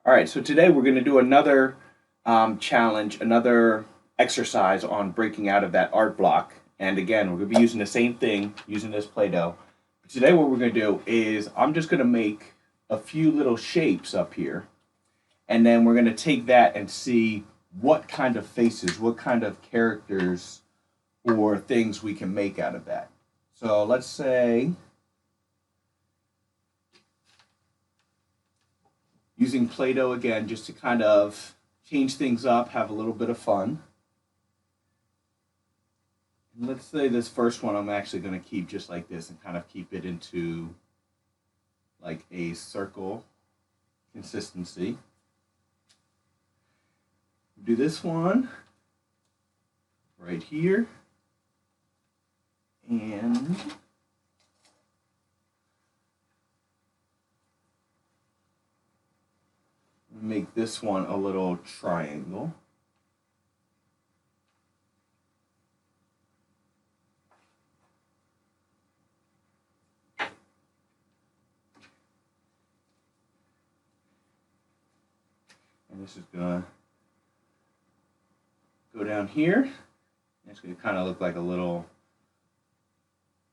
All right, so today we're going to do another challenge, another exercise on breaking out of that art block. And again, we're going to be using the same thing, using this Play-Doh. Today what we're going to do is I'm just going to make a few little shapes up here. And then we're going to take that and see what kind of faces, what kind of characters or things we can make out of that. So let's say using Play-Doh again just to kind of change things up, have a little bit of fun. And let's say this first one I'm actually going to keep just like this and kind of keep it into like a circle consistency. Do this one right here. And make this one a little triangle. And this is gonna go down here. It's gonna kind of look like a little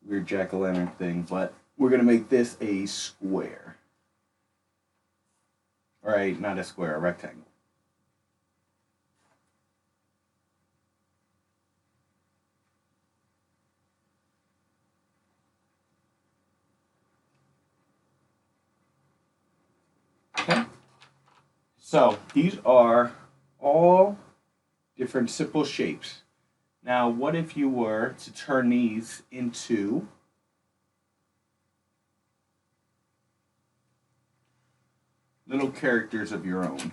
weird jack-o'-lantern thing, but we're gonna make this a square. All right, not a square, a rectangle. Okay. So these are all different simple shapes. Now, what if you were to turn these into little characters of your own?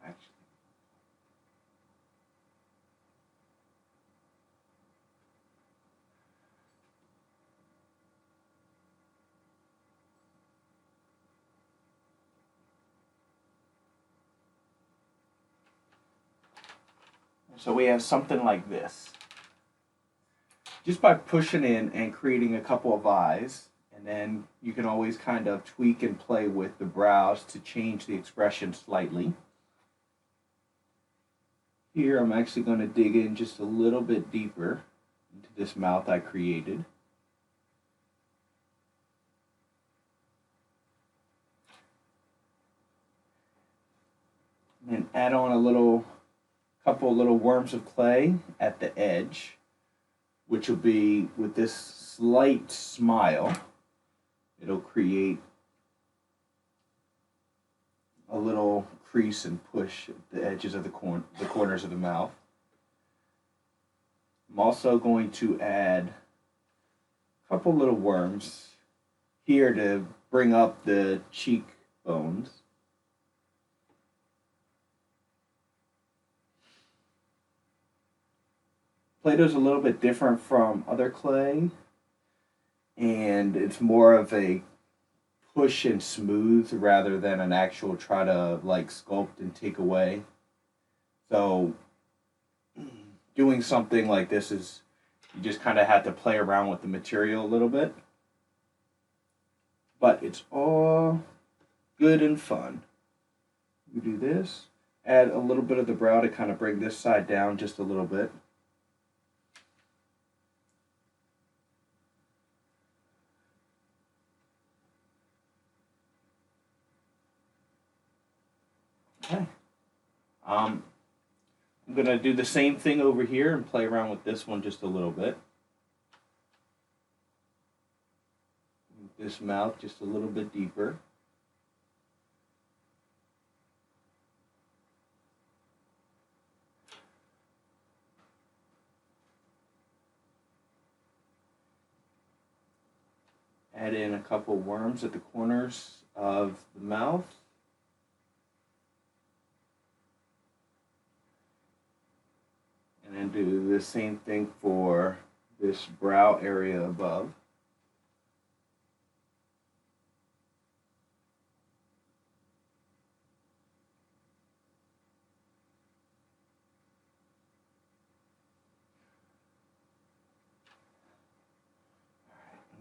Actually, so we have something like this. Just by pushing in and creating a couple of eyes, and then you can always kind of tweak and play with the brows to change the expression slightly. Here I'm actually going to dig in just a little bit deeper into this mouth I created. And add on a couple little worms of clay at the edge, which will be with this slight smile, it'll create a little crease and push at the edges of the corners of the mouth. I'm also going to add a couple little worms here to bring up the cheekbones. Play-Doh's a little bit different from other clay, and it's more of a push and smooth rather than an actual try to like sculpt and take away. So doing something like this is you just kind of have to play around with the material a little bit. But it's all good and fun. We do this, add a little bit of the brow to kind of bring this side down just a little bit. Okay. I'm going to do the same thing over here and play around with this one just a little bit. This mouth just a little bit deeper. Add in a couple worms at the corners of the mouth. And then do the same thing for this brow area above.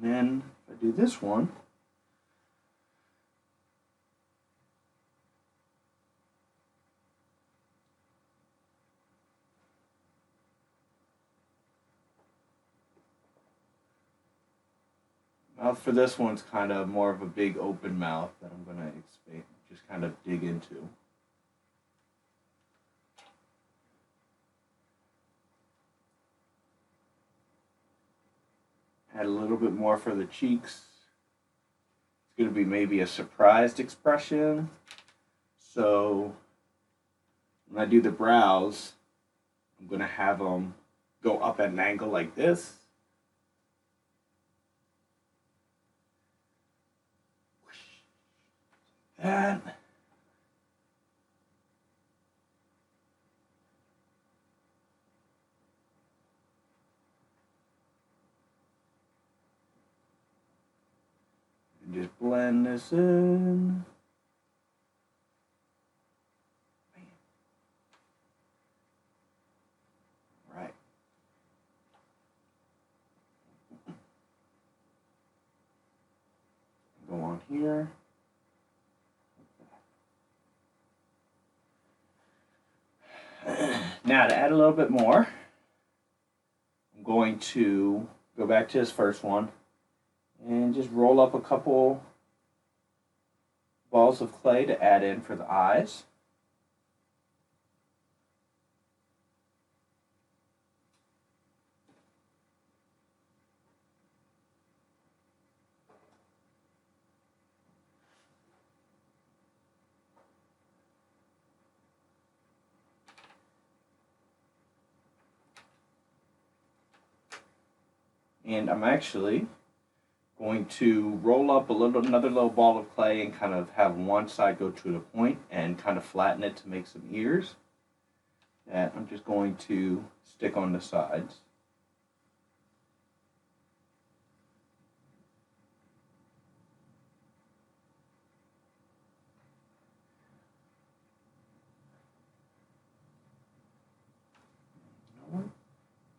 And then if I do this one, mouth for this one's kind of more of a big open mouth that I'm going to expand, just kind of dig into. Add a little bit more for the cheeks. It's going to be maybe a surprised expression. So when I do the brows, I'm going to have them go up at an angle like this. That. And just blend this in. Right. Go on here. Now to add a little bit more, I'm going to go back to this first one and just roll up a couple balls of clay to add in for the eyes. And I'm actually going to roll up another little ball of clay and kind of have one side go to the point and kind of flatten it to make some ears that I'm just going to stick on the sides.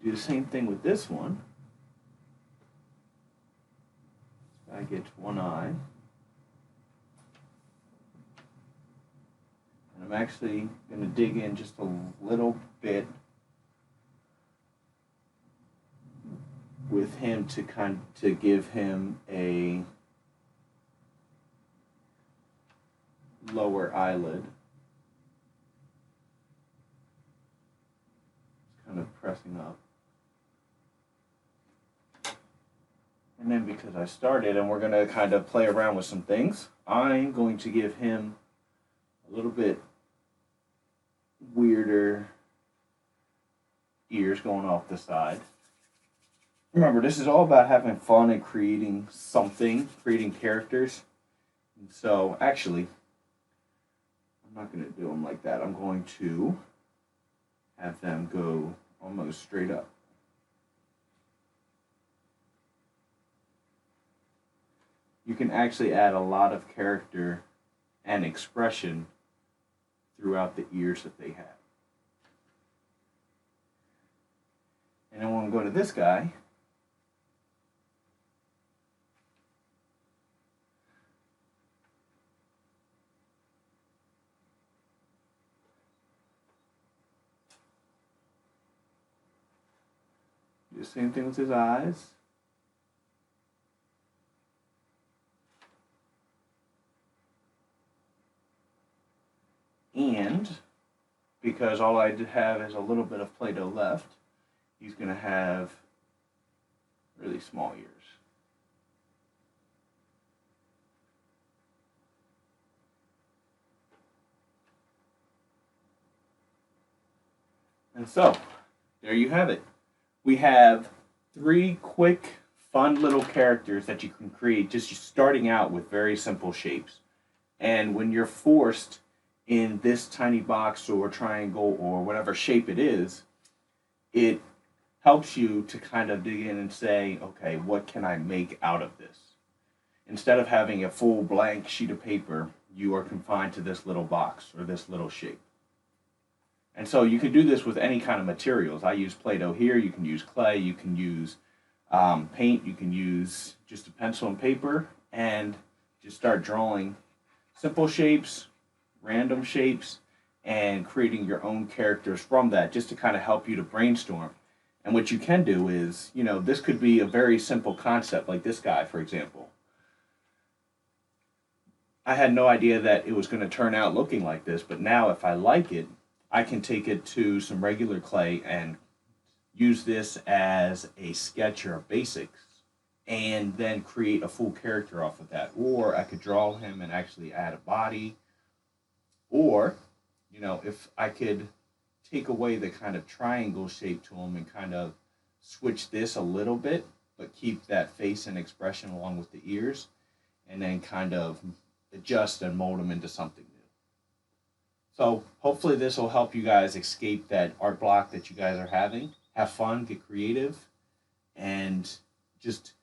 Do the same thing with this one. I get one eye. And I'm actually going to dig in just a little bit with him to give him a lower eyelid. It's kind of pressing up. And then because I started and we're going to kind of play around with some things, I'm going to give him a little bit weirder ears going off the side. Remember, this is all about having fun and creating something, creating characters. And so, actually, I'm not going to do them like that. I'm going to have them go almost straight up. You can actually add a lot of character and expression throughout the ears that they have. And then when we go to this guy, do the same thing with his eyes. And because all I have is a little bit of Play-Doh left, he's going to have really small ears. And so, there you have it. We have 3 quick, fun little characters that you can create just starting out with very simple shapes. And when you're forced in this tiny box or triangle or whatever shape it is, it helps you to kind of dig in and say, okay, what can I make out of this? Instead of having a full blank sheet of paper, you are confined to this little box or this little shape. And so you can do this with any kind of materials. I use Play-Doh here. You can use clay. You can use paint. You can use just a pencil and paper and just start drawing simple shapes, random shapes, and creating your own characters from that just to kind of help you to brainstorm. And what you can do is, this could be a very simple concept like this guy, for example. I had no idea that it was going to turn out looking like this, but now if I like it, I can take it to some regular clay and use this as a sketch or a basics and then create a full character off of that. Or I could draw him and actually add a body. Or, if I could take away the kind of triangle shape to him and kind of switch this a little bit, but keep that face and expression along with the ears, and then kind of adjust and mold them into something new. So hopefully this will help you guys escape that art block that you guys are having. Have fun, get creative, and just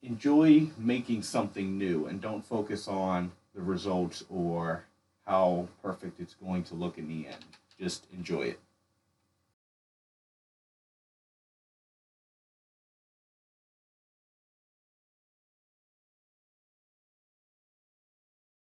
enjoy making something new and don't focus on the results or how perfect it's going to look in the end. Just enjoy it.